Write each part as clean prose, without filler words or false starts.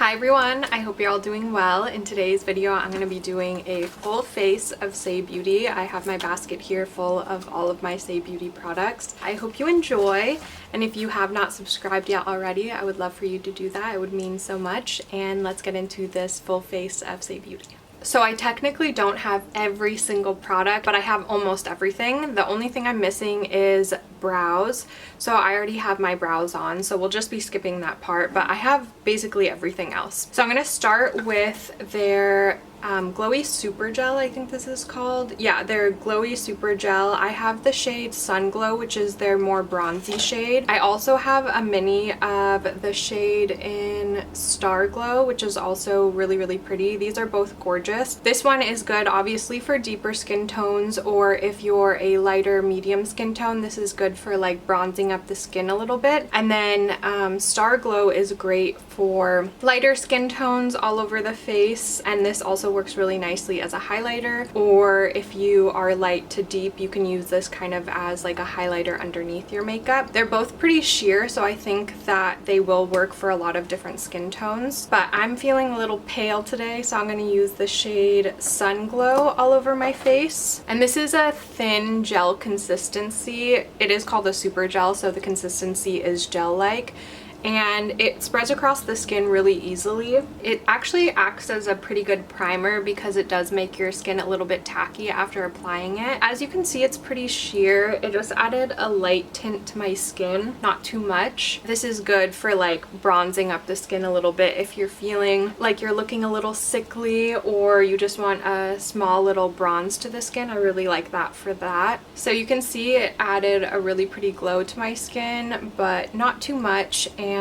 Hi everyone, I hope you're all doing well. In today's video, I'm going to be doing a full face of Saie Beauty. I have my basket here full of all of my Saie Beauty products. I hope you enjoy, and if you have not subscribed yet already, I would love for you to do that. It would mean so much, and let's get into this full face of Saie Beauty. So I technically don't have every single product, but I have almost everything. The only thing I'm missing is brows. So I already have my brows on, so we'll just be skipping that part, but I have basically everything else. So I'm going to start with their Glowy Super Gel, I think this is called. Yeah, their Glowy Super Gel. I have the shade Sun Glow, which is their more bronzy shade. I also have a mini of the shade in Star Glow, which is also really pretty. These are both gorgeous. This one is good obviously for deeper skin tones, or if you're a lighter medium skin tone, this is good for like bronzing up the skin a little bit. And then Star Glow is great for lighter skin tones all over the face, and this also works really nicely as a highlighter, or if you are light to deep, you can use this kind of as like a highlighter underneath your makeup. They're both pretty sheer, so I think that they will work for a lot of different skin tones, but I'm feeling a little pale today, so I'm going to use the shade Sun Glow all over my face. And this is a thin gel consistency. It is called a super gel, so the consistency is gel-like, and it spreads across the skin really easily. It actually acts as a pretty good primer because it does make your skin a little bit tacky after applying it. As you can see, it's pretty sheer. It just added a light tint to my skin, not too much. This is good for like bronzing up the skin a little bit if you're feeling like you're looking a little sickly, or you just want a small little bronze to the skin. I really like that for that. So you can see it added a really pretty glow to my skin, but not too much, and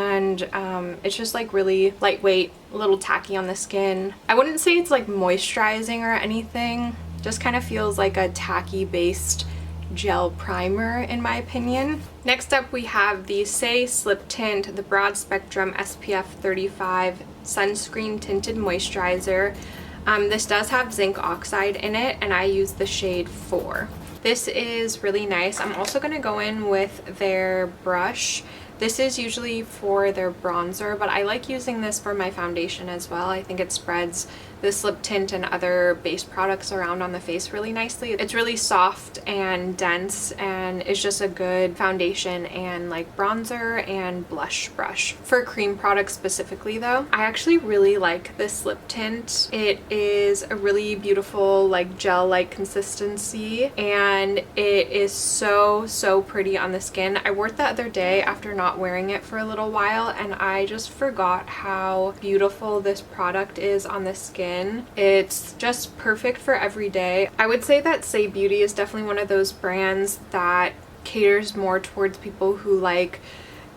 it's just like really lightweight, a little tacky on the skin. I wouldn't say it's like moisturizing or anything, just kind of feels like a tacky based gel primer in my opinion. Next up we have the Saie Slip Tint, the Broad Spectrum SPF 35 Sunscreen Tinted Moisturizer. This does have zinc oxide in it, and I use the shade 4. This is really nice. I'm also going to go in with their brush. This is usually for their bronzer, but I like using this for my foundation as well. I think it spreads the slip tint and other base products around on the face really nicely. It's really soft and dense, and it's just a good foundation and like bronzer and blush brush. For cream products specifically though, I actually really like this slip tint. It is a really beautiful like gel-like consistency, and it is so pretty on the skin. I wore it the other day after not wearing it for a little while, and I just forgot how beautiful this product is on the skin. It's just perfect for every day. I would say that Saie Beauty is definitely one of those brands that caters more towards people who like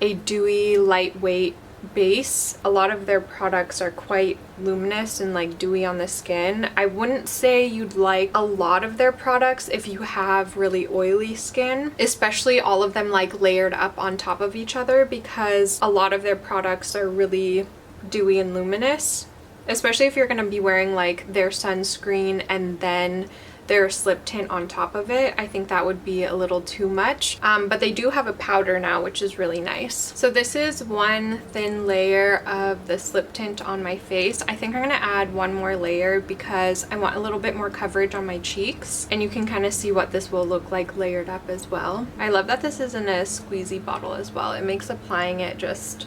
a dewy, lightweight base. A lot of their products are quite luminous and like dewy on the skin. I wouldn't say you'd like a lot of their products if you have really oily skin, especially all of them like layered up on top of each other, because a lot of their products are really dewy and luminous, especially if you're going to be wearing like their sunscreen and then their slip tint on top of it. I think that would be a little too much, but they do have a powder now, which is really nice. So this is one thin layer of the slip tint on my face. I think I'm going to add one more layer because I want a little bit more coverage on my cheeks, and you can kind of see what this will look like layered up as well. I love that this is in a squeezy bottle as well. It makes applying it just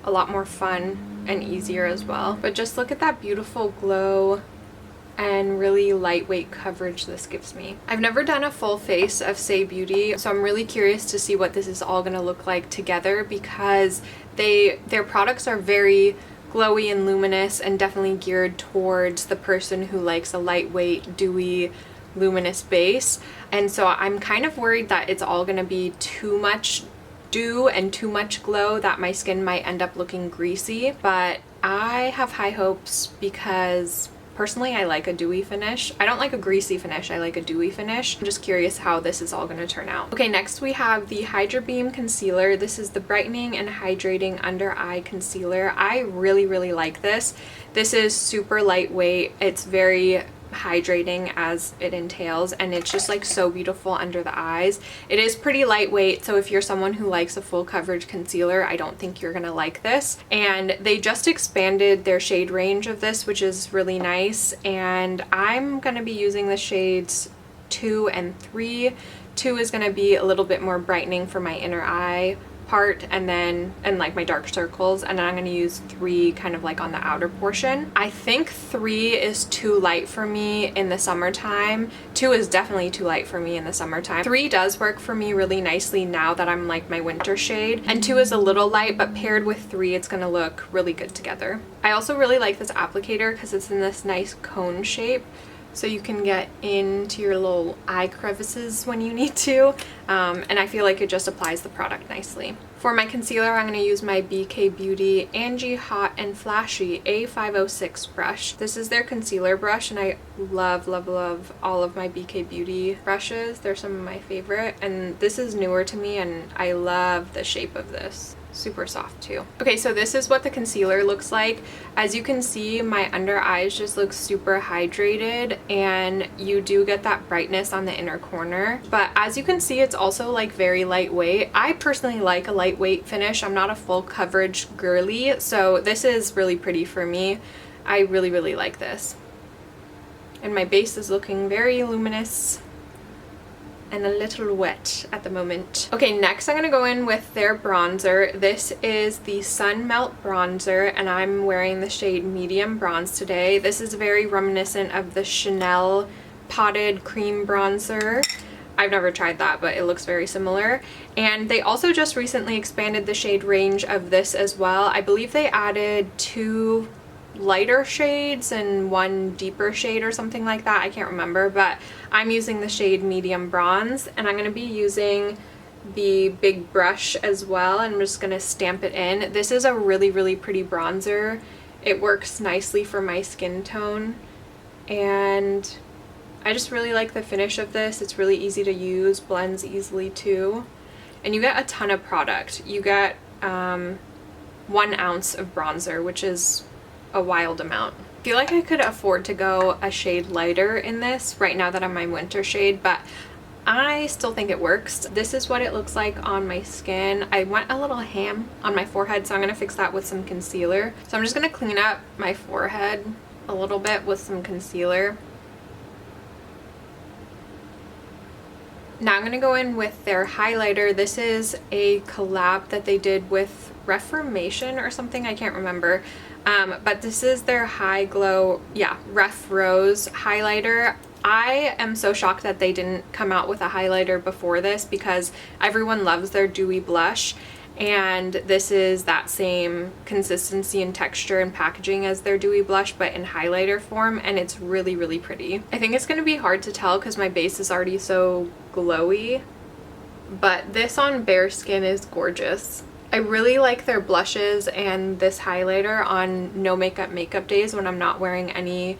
a lot more fun and easier as well. But just look at that beautiful glow and really lightweight coverage this gives me. I've never done a full face of Saie Beauty, so I'm really curious to see what this is all going to look like together, because their products are very glowy and luminous and definitely geared towards the person who likes a lightweight, dewy, luminous base. And so I'm kind of worried that it's all going to be too much dew and too much glow, that my skin might end up looking greasy. But I have high hopes because personally I like a dewy finish. I don't like a greasy finish, I like a dewy finish. I'm just curious how this is all going to turn out. Okay, next we have the Hydrabeam Concealer. This is the Brightening and Hydrating Under Eye Concealer. I really like this. This is super lightweight. It's very hydrating as it entails, and it's just like so beautiful under the eyes. It is pretty lightweight, so if you're someone who likes a full coverage concealer, I don't think you're gonna like this. And they just expanded their shade range of this, which is really nice, and I'm gonna be using the shades 2 and 3. 2 is gonna be a little bit more brightening for my inner eye part, and like my dark circles, and then I'm going to use 3 kind of like on the outer portion. I think 3 is too light for me in the summertime. 2 is definitely too light for me in the summertime. 3 does work for me really nicely now that I'm like my winter shade, and 2 is a little light, but paired with 3 it's going to look really good together. I also really like this applicator because it's in this nice cone shape, so you can get into your little eye crevices when you need to, and I feel like it just applies the product nicely. For my concealer, I'm going to use my BK Beauty Angie Hot and Flashy A506 brush. This is their concealer brush, and I love, love, love all of my BK Beauty brushes. They're some of my favorite, and this is newer to me, and I love the shape of this. Super soft too. Okay, so this is what the concealer looks like. As you can see, my under eyes just look super hydrated, and you do get that brightness on the inner corner. But as you can see, it's also like very lightweight. I personally like a lightweight finish. I'm not a full coverage girly, so this is really pretty for me. I really, really like this. And my base is looking very luminous and a little wet at the moment. Okay, next I'm gonna go in with their bronzer. This is the Sun Melt bronzer, and I'm wearing the shade Medium Bronze today. This is very reminiscent of the Chanel Potted Cream Bronzer. I've never tried that, but it looks very similar. And they also just recently expanded the shade range of this as well. I believe they added 2 lighter shades and 1 deeper shade or something like that. I can't remember, but I'm using the shade Medium Bronze, and I'm going to be using the big brush as well. I'm just going to stamp it in. This is a really, really pretty bronzer. It works nicely for my skin tone, and I just really like the finish of this. It's really easy to use, blends easily too, and you get a ton of product. You get 1 ounce of bronzer, which is a wild amount. I feel like I could afford to go a shade lighter in this right now that I'm my winter shade, but I still think it works. This is what it looks like on my skin. I went a little ham on my forehead, so I'm gonna fix that with some concealer. So I'm just gonna clean up my forehead a little bit with some concealer. Now I'm gonna go in with their highlighter. This is a collab that they did with Reformation or something, I can't remember. But this is their High Glow, Ref Rose highlighter. I am so shocked that they didn't come out with a highlighter before this, because everyone loves their dewy blush, and this is that same consistency and texture and packaging as their dewy blush, but in highlighter form, and it's really, really pretty. I think it's going to be hard to tell because my base is already so glowy, but this on bare skin is gorgeous. I really like their blushes and this highlighter on no makeup days when I'm not wearing any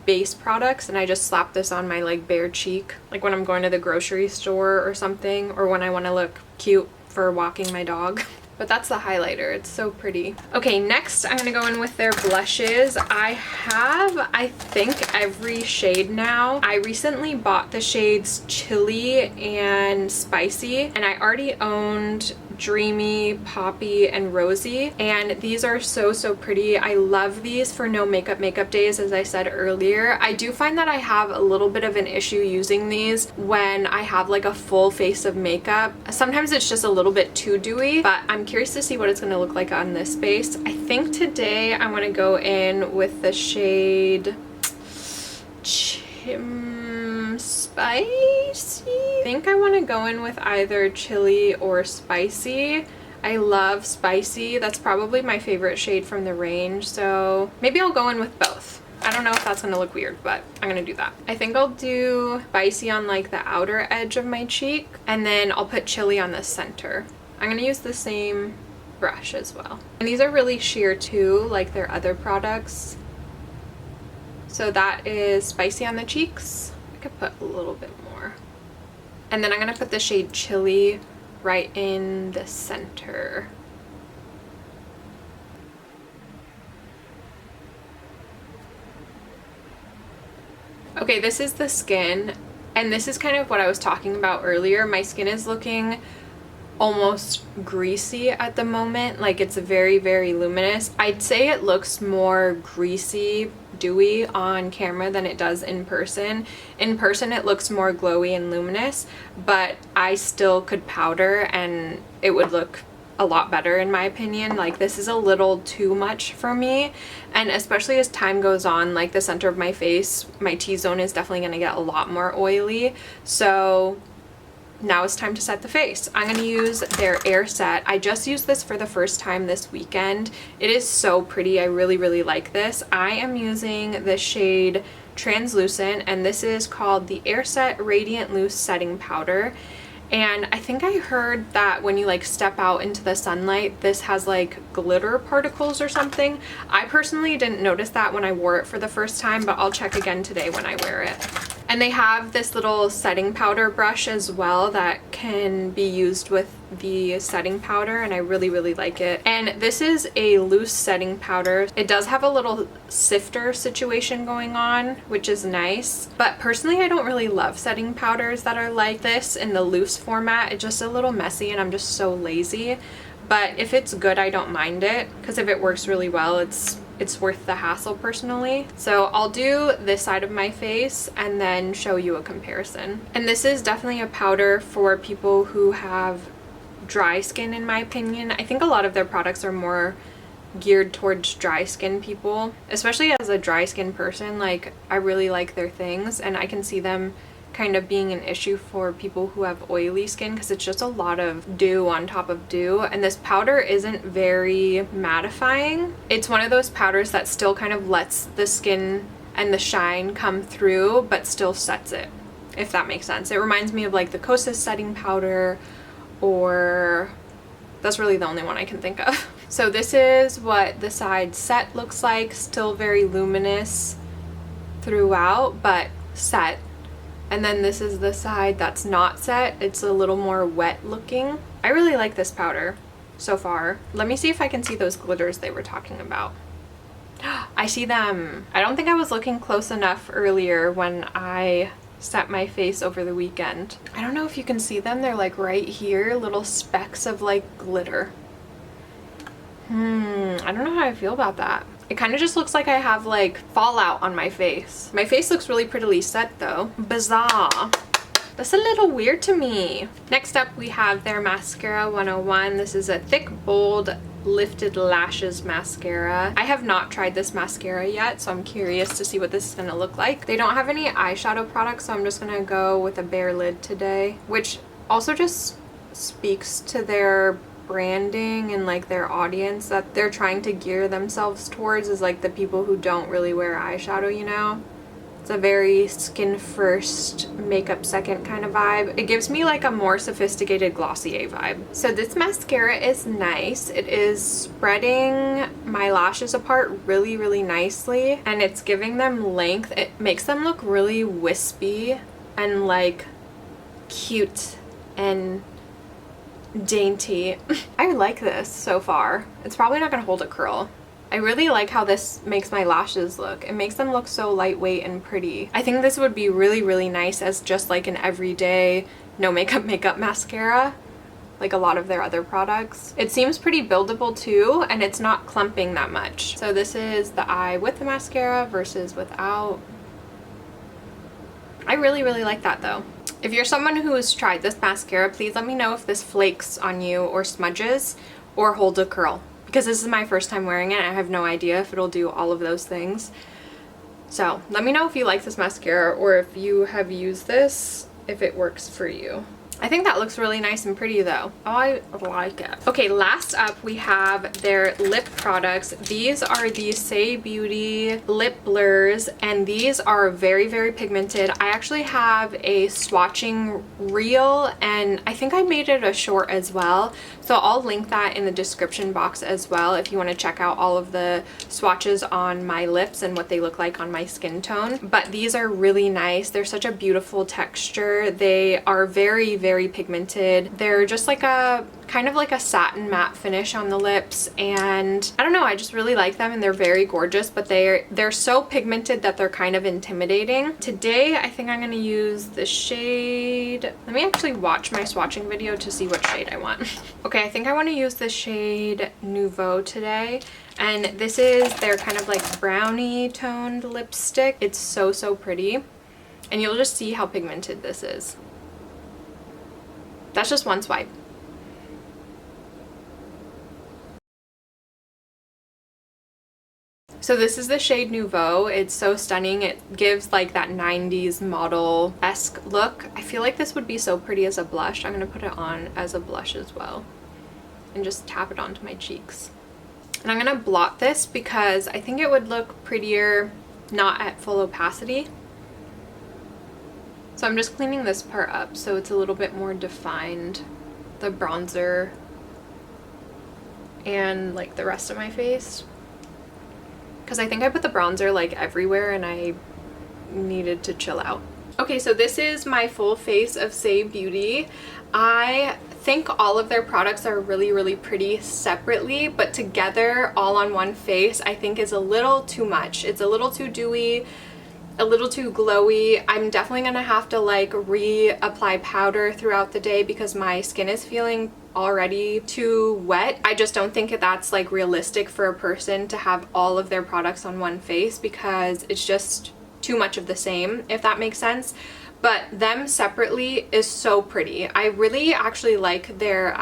base products, and I just slap this on my like bare cheek, like when I'm going to the grocery store or something, or when I want to look cute for walking my dog. But that's the highlighter. It's so pretty. Okay, next I'm gonna go in with their blushes. I have, I think, every shade now. I recently bought the shades Chili and Spicy, and I already owned Dreamy, Poppy, and Rosy, and these are so, so pretty. I love these for no makeup days, as I said earlier. I do find that I have a little bit of an issue using these when I have like a full face of makeup. Sometimes it's just a little bit too dewy, but I'm curious to see what it's going to look like on this base. I think today I'm going to go in with the shade Spicy. I think I want to go in with either Chili or Spicy. I love Spicy. That's probably my favorite shade from the range, so maybe I'll go in with both. I don't know if that's gonna look weird, but I'm gonna do that. I think I'll do Spicy on like the outer edge of my cheek, and then I'll put Chili on the center. I'm gonna use the same brush as well. And these are really sheer too, like their other products. So that is Spicy on the cheeks. I could put a little bit more. And then I'm gonna put the shade Chili right in the center. Okay, this is the Skinn, and this is kind of what I was talking about earlier. My skin is looking almost greasy at the moment. Like, it's very, very luminous. I'd say it looks more greasy, dewy on camera than it does in person. In person it looks more glowy and luminous, but I still could powder and it would look a lot better in my opinion. Like, this is a little too much for me, and especially as time goes on, like the center of my face, my T-zone is definitely going to get a lot more oily. So now it's time to set the face. I'm going to use their Airset. I just used this for the first time this weekend. It is so pretty. I really, really like this. I am using the shade Translucent, and this is called the Airset Radiant Loose Setting Powder. And I think I heard that when you like step out into the sunlight, this has like glitter particles or something. I personally didn't notice that when I wore it for the first time, but I'll check again today when I wear it. And they have this little setting powder brush as well that can be used with the setting powder, and I really, really like it. And this is a loose setting powder. It does have a little sifter situation going on, which is nice. But personally, I don't really love setting powders that are like this in the loose format. It's just a little messy and I'm just so lazy. But if it's good, I don't mind it, because if it works really well, it's worth the hassle personally. So I'll do this side of my face and then show you a comparison. And this is definitely a powder for people who have dry skin, in my opinion. I think a lot of their products are more geared towards dry skin people, especially as a dry skin person. Like, I really like their things, and I can see them kind of being an issue for people who have oily skin, because it's just a lot of dew on top of dew, and this powder isn't very mattifying. It's one of those powders that still kind of lets the skin and the shine come through but still sets it, if that makes sense. It reminds me of like the Kosas setting powder, or that's really the only one I can think of. So this is what the side set looks like, still very luminous throughout but set. And then this is the side that's not set. It's a little more wet looking. I really like this powder so far. Let me see if I can see those glitters they were talking about. I see them. I don't think I was looking close enough earlier when I set my face over the weekend. I don't know if you can see them. They're like right here, little specks of like glitter. I don't know how I feel about that. It kind of just looks like I have like fallout on my face. My face looks really prettily set though. Bizarre. That's a little weird to me. Next up we have their Mascara 101. This is a thick, bold, lifted lashes mascara. I have not tried this mascara yet, so I'm curious to see what this is gonna look like. They don't have any eyeshadow products, so I'm just gonna go with a bare lid today, which also just speaks to their branding and like their audience that they're trying to gear themselves towards, is like the people who don't really wear eyeshadow, you know? It's a very skin first, makeup second kind of vibe. It gives me like a more sophisticated Glossier vibe. So this mascara is nice. It is spreading my lashes apart really, really nicely, and it's giving them length. It makes them look really wispy and like cute and dainty. I like this so far. It's probably not gonna hold a curl. I really like how this makes my lashes look. It makes them look so lightweight and pretty. I think this would be really, really nice as just like an everyday no makeup mascara, like a lot of their other products. It seems pretty buildable too, and it's not clumping that much. So this is the eye with the mascara versus without. I really, really like that though. If you're someone who has tried this mascara, please let me know if this flakes on you or smudges or holds a curl, because this is my first time wearing it. I have no idea if it'll do all of those things. So let me know if you like this mascara, or if you have used this, if it works for you. I think that looks really nice and pretty though. I like it. Okay, last up we have their lip products. These are the Saie Beauty lip blurs, and these are very, very pigmented. I actually have a swatching reel, and I think I made it a short as well. So I'll link that in the description box as well if you want to check out all of the swatches on my lips and what they look like on my skin tone. But these are really nice. They're such a beautiful texture. They are very, very pigmented. They're just like a kind of like a satin matte finish on the lips, and I don't know, I just really like them, and they're very gorgeous, but they're so pigmented that they're kind of intimidating. Today I think I'm going to use the shade, let me actually watch my swatching video to see what shade I want. Okay, I think I want to use the shade Nouveau today, and this is their kind of like brownie toned lipstick. It's so pretty, and you'll just see how pigmented this is. That's just one swipe. So this is the shade Nouveau. It's so stunning. It gives like that 90s model-esque look. I feel like this would be so pretty as a blush. I'm gonna put it on as a blush as well and just tap it onto my cheeks. And I'm gonna blot this because I think it would look prettier not at full opacity. So I'm just cleaning this part up so it's a little bit more defined, the bronzer and like the rest of my face. Because I think I put the bronzer like everywhere and I needed to chill out. Okay, so this is my full face of Saie Beauty. I think all of their products are really pretty separately, but together all on one face I think is a little too much. It's a little too dewy, a little too glowy. I'm definitely gonna have to like reapply powder throughout the day because my skin is feeling already too wet. I just don't think that's like realistic for a person to have all of their products on one face because it's just too much of the same, if that makes sense. But them separately is so pretty. I really actually like their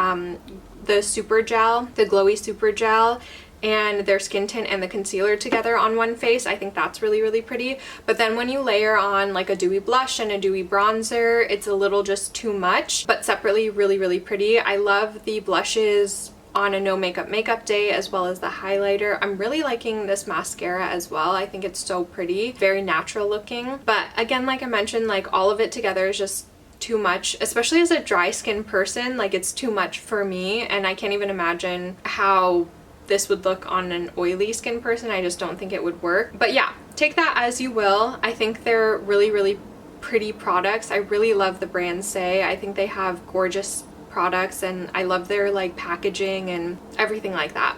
the super gel, the Glowy Super Gel, and their skin tint and the concealer together on one face. I think that's really pretty. But then when you layer on like a dewy blush and a dewy bronzer, it's a little just too much, but separately really pretty. I love the blushes on a no makeup day as well as the highlighter. I'm really liking this mascara as well. I think it's so pretty, very natural looking. But again, like I mentioned, like all of it together is just too much, especially as a dry skin person. Like it's too much for me, and I can't even imagine how this would look on an oily skin person. I just don't think it would work. But yeah, take that as you will. I think they're really pretty products. I really love the brand Saie. I think they have gorgeous products, and I love their like packaging and everything like that.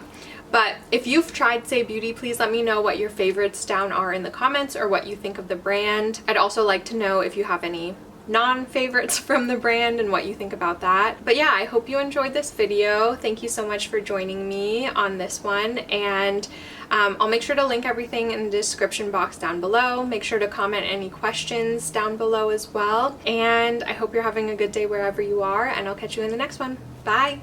But if you've tried Saie Beauty, please let me know what your favorites down are in the comments or what you think of the brand. I'd also like to know if you have any non-favorites from the brand and what you think about that. But yeah, I hope you enjoyed this video. Thank you so much for joining me on this one, and I'll make sure to link everything in the description box down below. Make sure to comment any questions down below as well, and I hope you're having a good day wherever you are, and I'll catch you in the next one. Bye!